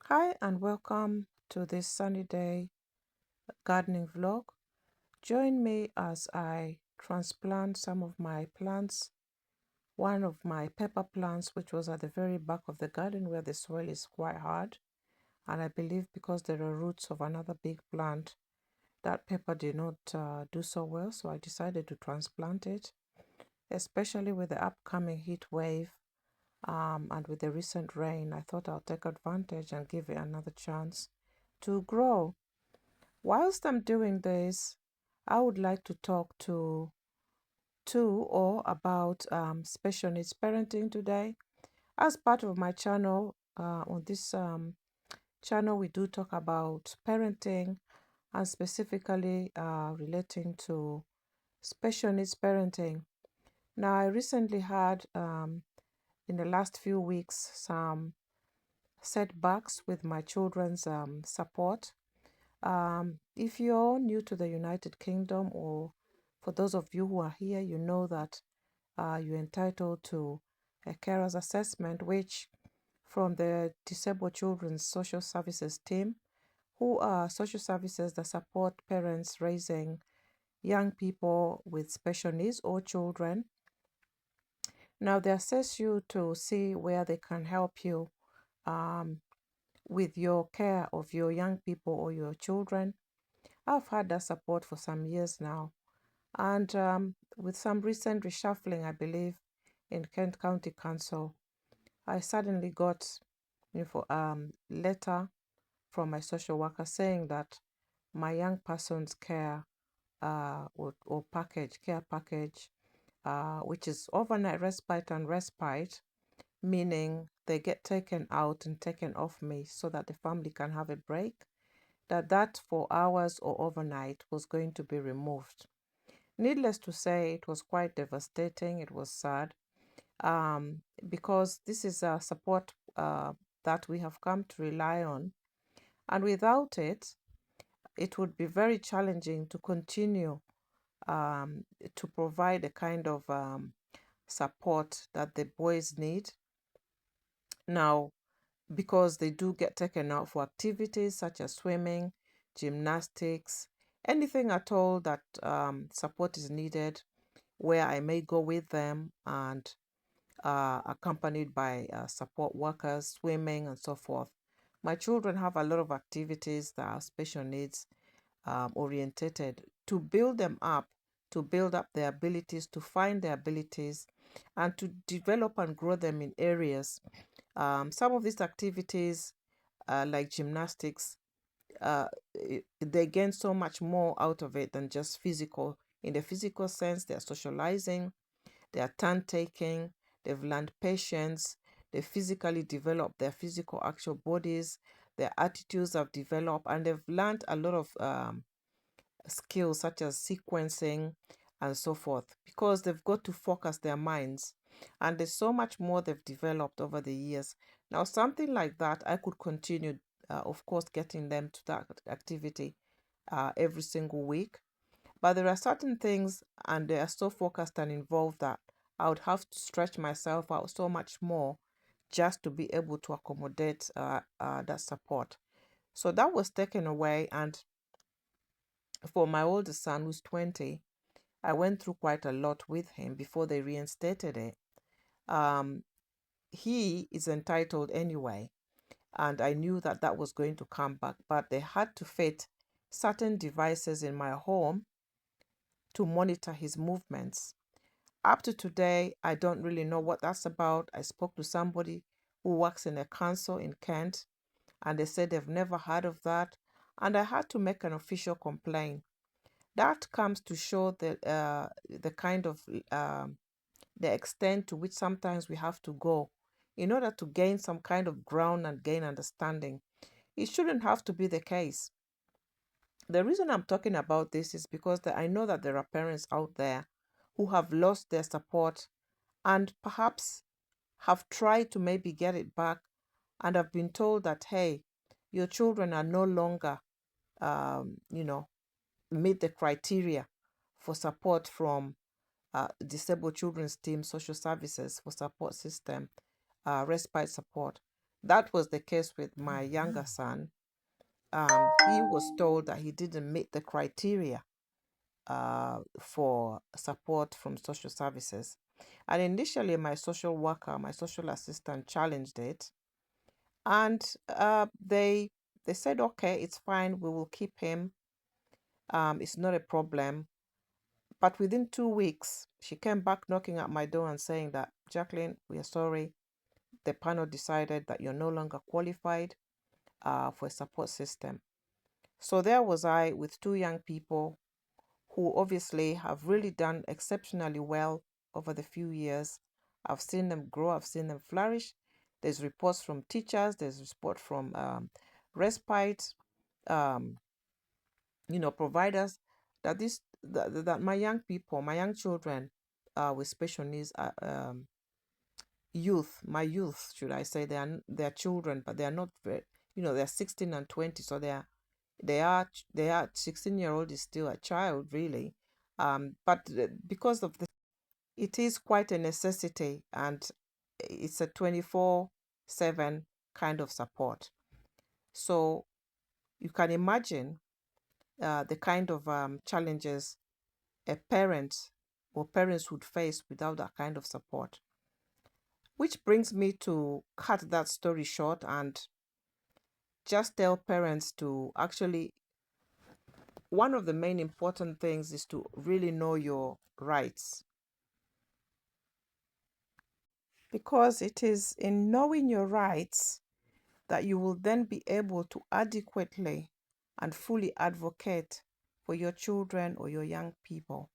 Hi and welcome to this sunny day gardening vlog. Join me as I transplant some of my plants. One of my pepper plants, which was at the very back of the garden where the soil is quite hard. And I believe because there are roots of another big plant, that pepper did not do so well. So I decided to transplant it, especially with the upcoming heat wave and with the recent rain. I thought I'll take advantage and give it another chance to grow. Whilst I'm doing this, I would like to talk to about special needs parenting today. As part of my channel, on this channel, we do talk about parenting and specifically relating to special needs parenting. Now, I recently had in the last few weeks some setbacks with my children's support. If you're new to the United Kingdom, or for those of you who are here, you know that you're entitled to a carer's assessment, which from the Disabled Children's Social Services team, who are social services that support parents raising young people with special needs or children. Now, they assess you to see where they can help you um, with your care of your young people or your children. I've had that support for some years now. And with some recent reshuffling, I believe, in Kent County Council, I suddenly got letter from my social worker saying that my young person's care or care package, which is overnight respite and respite, meaning they get taken out and taken off me so that the family can have a break, that for hours or overnight was going to be removed. Needless to say, it was quite devastating. It was sad because this is a support that we have come to rely on. And without it, it would be very challenging to continue to provide the kind of support that the boys need. Now, because they do get taken out for activities such as swimming, gymnastics, anything at all that support is needed, where I may go with them and accompanied by support workers, swimming, and so forth. My children have a lot of activities that are special needs orientated to build them up, to build up their abilities, to find their abilities, and to develop and grow them in areas. Some of these activities, like gymnastics, they gain so much more out of it than just physical. In the physical sense, they're socializing, they are turn taking, they've learned patience, they physically developed their physical actual bodies, their attitudes have developed, and they've learned a lot of skills such as sequencing and so forth, because they've got to focus their minds. And there's so much more they've developed over the years. Now, something like that, I could continue, of course, getting them to that activity every single week. But there are certain things, and they are so focused and involved, that I would have to stretch myself out so much more just to be able to accommodate that support. So that was taken away. And for my oldest son, who's 20, I went through quite a lot with him before they reinstated it. Um, he is entitled anyway, and I knew that that was going to come back, but they had to fit certain devices in my home to monitor his movements. Up to today, I don't really know what that's about. I spoke to somebody who works in a council in Kent, and they said they've never heard of that, and I had to make an official complaint. That comes to show the kind of the extent to which sometimes we have to go in order to gain some kind of ground and gain understanding. It shouldn't have to be the case. The reason I'm talking about this is because I know that there are parents out there who have lost their support and perhaps have tried to maybe get it back and have been told that, hey, your children are no longer, um, you know, meet the criteria for support from Disabled Children's Team Social Services for support system, respite support. That was the case with my younger son. He was told that he didn't meet the criteria for support from social services. And initially, my social worker, my social assistant challenged it, and they said, okay, it's fine, we will keep him. It's not a problem. But within 2 weeks, she came back knocking at my door and saying that, Jacqueline, we are sorry. The panel decided that you're no longer qualified for a support system. So there was I with two young people who obviously have really done exceptionally well over the few years. I've seen them grow, I've seen them flourish. There's reports from teachers, there's report from Respite, um, providers, that that my young people, my young children with special needs, my youth, should I say, they are children, but they are not very, they're 16 and 20, so they are 16-year-old is still a child, really. But because of this, it is quite a necessity, and it's a 24/7 kind of support. So you can imagine the kind of challenges a parent or parents would face without that kind of support. Which brings me to cut that story short and just tell parents to actually, one of the main important things is to really know your rights, because it is in knowing your rights that you will then be able to adequately and fully advocate for your children or your young people.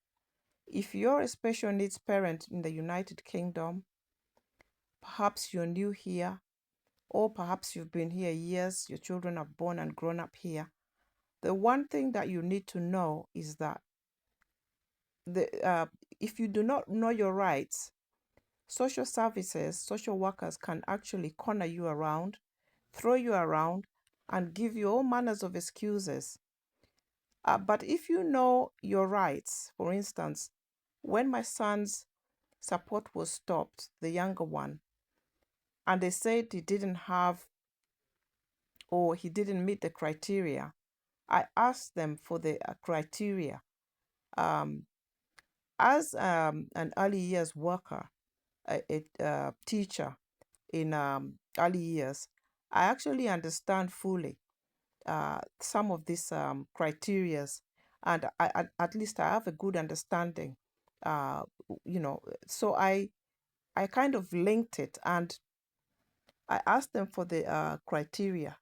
If you're a special needs parent in the United Kingdom, perhaps you're new here, or perhaps you've been here years, your children are born and grown up here, the one thing that you need to know is that the if you do not know your rights, social services, social workers can actually corner you around, throw you around, and give you all manners of excuses. But if you know your rights, for instance, when my son's support was stopped, the younger one, and they said he didn't have or he didn't meet the criteria, I asked them for the criteria. Um, as an early years worker, a teacher in early years, I actually understand fully some of these criterias, and at least I have a good understanding. Uh, so I kind of linked it, and I asked them for the criteria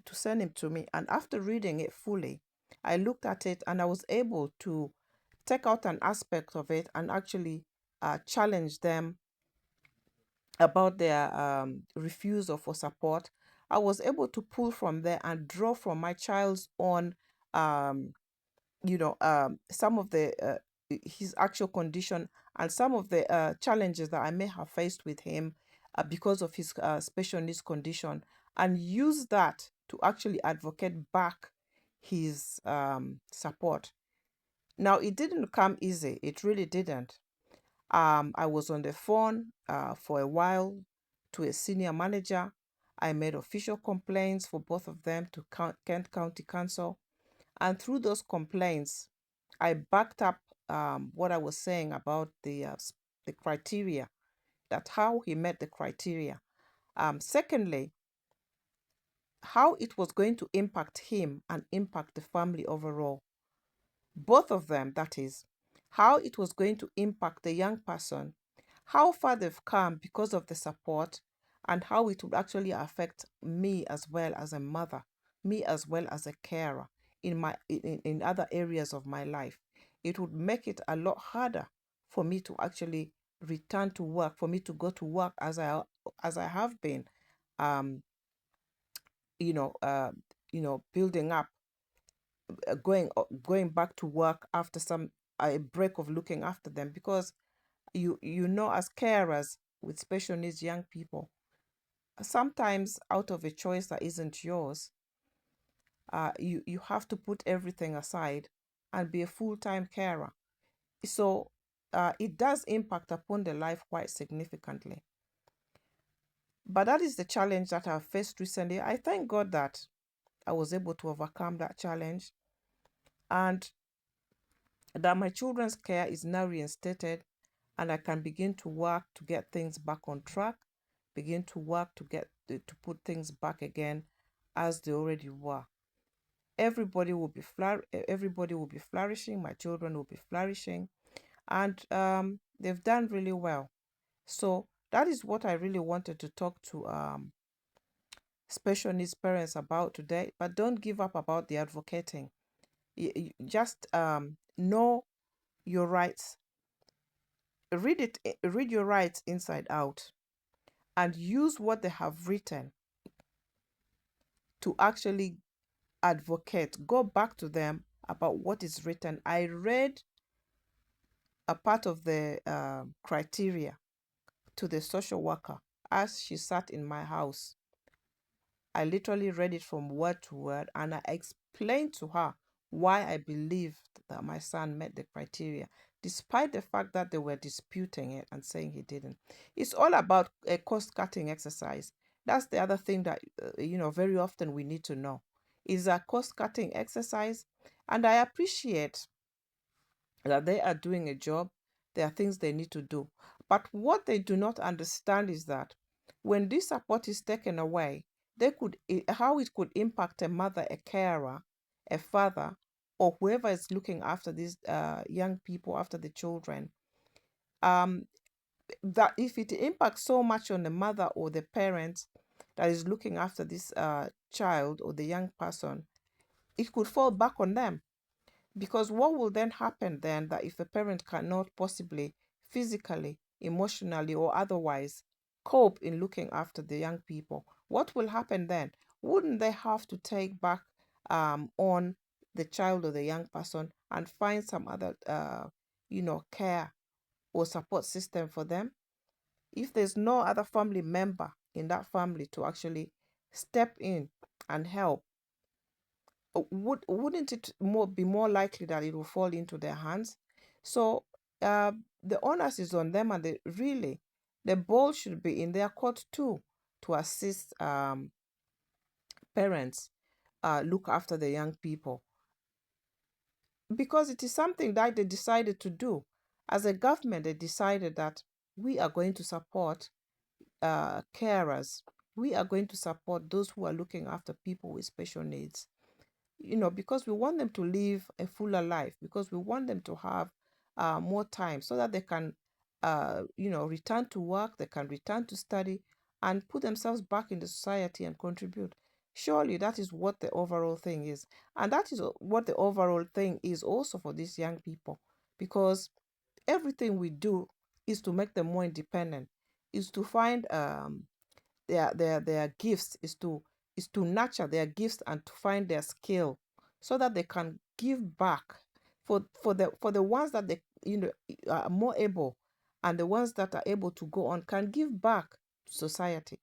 to send him to me. And after reading it fully, I looked at it and I was able to take out an aspect of it and actually challenge them about their refusal for support. I was able to pull from there and draw from my child's own, um, some of the his actual condition and some of the challenges that I may have faced with him because of his special needs condition, and use that to actually advocate back his support. Now, it didn't come easy. It really didn't. I was on the phone for a while to a senior manager. I made official complaints for both of them to Kent County Council. And through those complaints, I backed up what I was saying about the criteria, that how he met the criteria. Secondly, how it was going to impact him and impact the family overall. Both of them, that is, how it was going to impact the young person, how far they've come because of the support, and how it would actually affect me as well as a mother, me as well as a carer in other areas of my life. It would make it a lot harder for me to actually return to work, for me to go to work as I have been, um, you know, uh, building up, going back to work after some a break of looking after them, because as carers with special needs young people, sometimes out of a choice that isn't yours, you have to put everything aside and be a full-time carer. So it does impact upon the life quite significantly. But that is the challenge that I've faced recently. I thank God that I was able to overcome that challenge, and that my children's care is now reinstated, and I can begin to work to get things back on track, begin to work to to put things back again as they already were. Everybody will be flourishing. My children will be flourishing, and they've done really well. So that is what I really wanted to talk to special needs parents about today. But don't give up about the advocating. Just know your rights. Read your rights inside out, and use what they have written to actually advocate. Go back to them about what is written. I read a part of the criteria to the social worker as she sat in my house. I literally read it from word to word, and I explained to her why I believed that my son met the criteria, despite the fact that they were disputing it and saying he didn't. It's all about a cost cutting exercise. That's the other thing that, very often we need to know is a cost cutting exercise. And I appreciate that they are doing a job. There are things they need to do. But what they do not understand is that when this support is taken away, how it could impact a mother, a carer, a father, or whoever is looking after these young people, after the children. Um, that if it impacts so much on the mother or the parent that is looking after this child or the young person, it could fall back on them. Because what will then happen then, that if a parent cannot possibly physically, emotionally, or otherwise cope in looking after the young people, what will happen then? Wouldn't they have to take back on the child or the young person and find some other, care or support system for them? If there's no other family member in that family to actually step in and help, wouldn't it be more likely that it will fall into their hands? So uh, the onus is on them, and really the ball should be in their court too, to assist parents look after the young people, because it is something that they decided to do. As a government, they decided that we are going to support carers. We are going to support those who are looking after people with special needs, because we want them to live a fuller life, because we want them to have more time so that they can, return to work, they can return to study and put themselves back in the society and contribute. Surely that is what the overall thing is. And that is what the overall thing is also for these young people, because everything we do is to make them more independent, is to find their gifts, is to nurture their gifts and to find their skill so that they can give back for the ones that they are more able, and the ones that are able to go on can give back to society.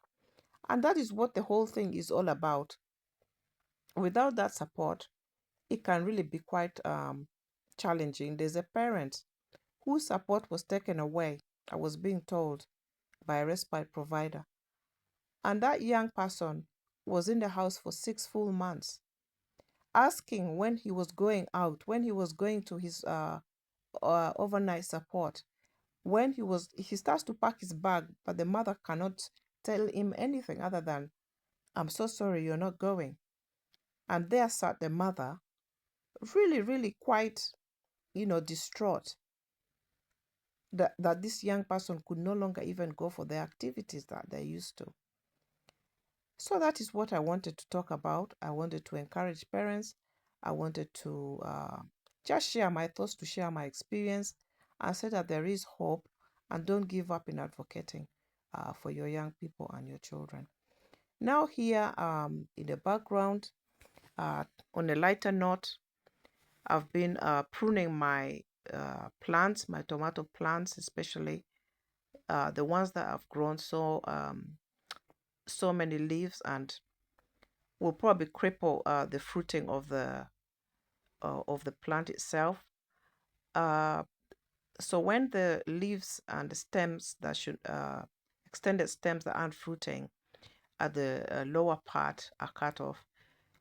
And that is what the whole thing is all about. Without that support, it can really be quite challenging. There's a parent whose support was taken away, I was being told, by a respite provider. And that young person was in the house for 6 full months, asking when he was going out, when he was going to his overnight support, when he starts to pack his bag, but the mother cannot tell him anything other than, "I'm so sorry, you're not going." And there sat the mother, really, really quite, distraught that this young person could no longer even go for the activities that they used to. So that is what I wanted to talk about. I wanted to encourage parents. I wanted to just share my thoughts, to share my experience, and say that there is hope, and don't give up in advocating for your young people and your children. Now, here in the background, on a lighter note, I've been pruning my plants, my tomato plants, especially the ones that have grown so many leaves and will probably cripple the fruiting of the plant itself. Uh, so when the leaves and the stems that should extended stems that aren't fruiting at the lower part are cut off,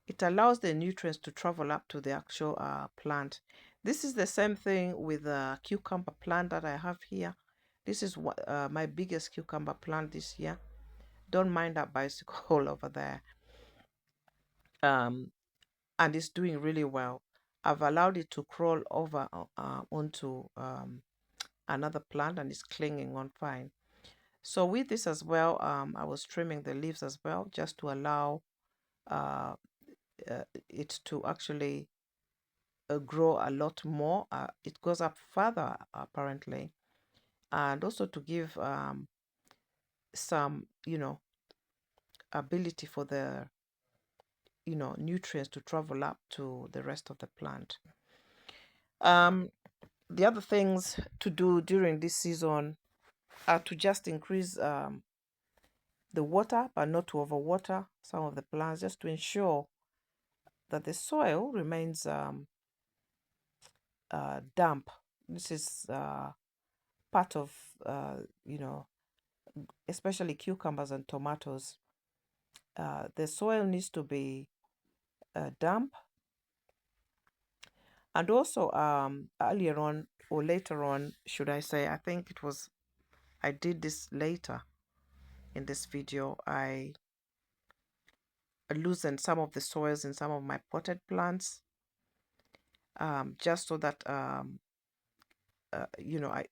it allows the nutrients to travel up to the actual plant. This is the same thing with the cucumber plant that I have here. This is what my biggest cucumber plant this year. Don't mind that bicycle over there. Um, and it's doing really well. I've allowed it to crawl over onto another plant, and it's clinging on fine. So with this as well, I was trimming the leaves as well, just to allow uh, it to actually grow a lot more. It goes up further apparently, and also to give some, ability for the, nutrients to travel up to the rest of the plant. The other things to do during this season are to just increase the water, but not to overwater some of the plants, just to ensure that the soil remains damp. This is part of, you know, especially cucumbers and tomatoes. The soil needs to be damp. And also, earlier on, or later on, should I say, I think it was, I did this later in this video. I loosened some of the soils in some of my potted plants, just so that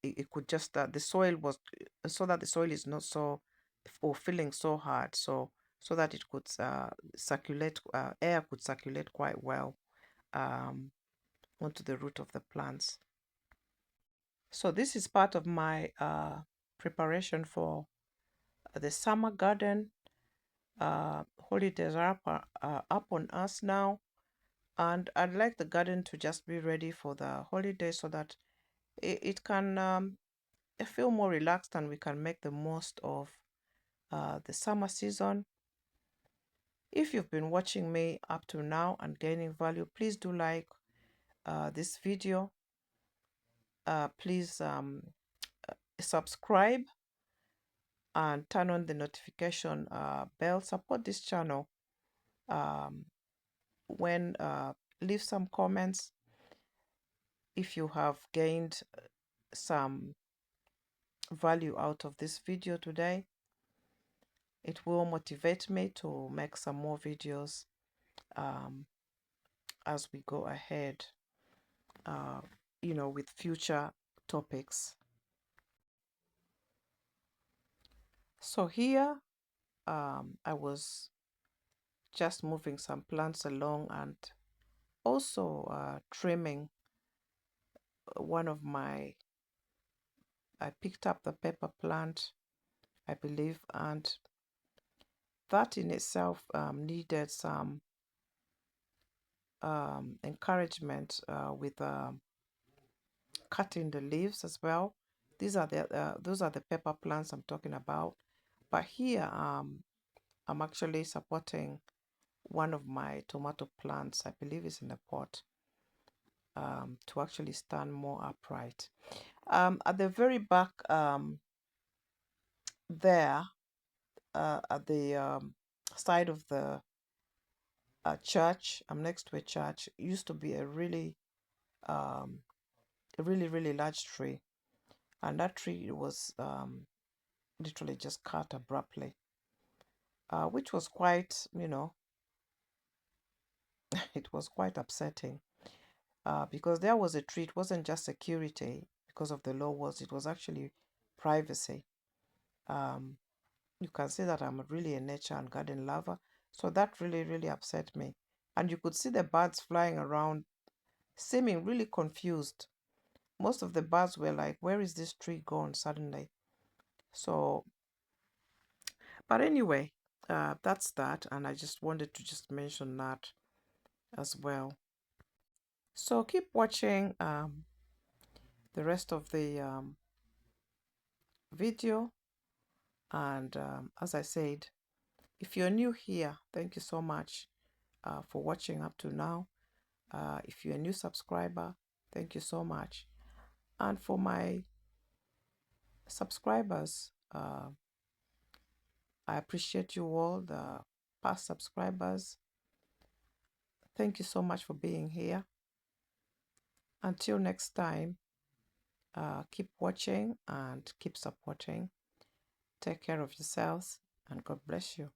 it could just the soil was, so that the soil is not so, or feeling so hard, so that it could circulate, air could circulate quite well onto the root of the plants. So this is part of my preparation for the summer garden. Holidays are up on us now, and I'd like the garden to just be ready for the holidays, so that it can feel more relaxed, and we can make the most of the summer season. If you've been watching me up to now and gaining value, please do like this video. Please subscribe and turn on the notification bell. Support this channel. When leave some comments if you have gained some value out of this video today. It will motivate me to make some more videos as we go ahead, with future topics. So here, I was just moving some plants along, and also trimming one of my, I picked up the pepper plant, I believe, and that in itself needed some encouragement with cutting the leaves as well. Those are the pepper plants I'm talking about. But here I'm actually supporting one of my tomato plants, I believe it's in a pot, to actually stand more upright. At the very back there, at the side of the church, I'm next to a church, it used to be a really really large tree, and that tree was literally just cut abruptly, which was quite, it was quite upsetting, because there was a tree. It wasn't just security because of the low walls, it was actually privacy. You can see that I'm really a nature and garden lover, so that really upset me. And you could see the birds flying around, seeming really confused. Most of the birds were like, where is this tree gone suddenly? So, but anyway, that's that, and I just wanted to just mention that as well. So keep watching the rest of the video, and as I said, if you're new here, thank you so much for watching up to now. If you're a new subscriber, thank you so much. And for my subscribers, I appreciate you all, the past subscribers. Thank you so much for being here. Until next time, keep watching and keep supporting. Take care of yourselves, and God bless you.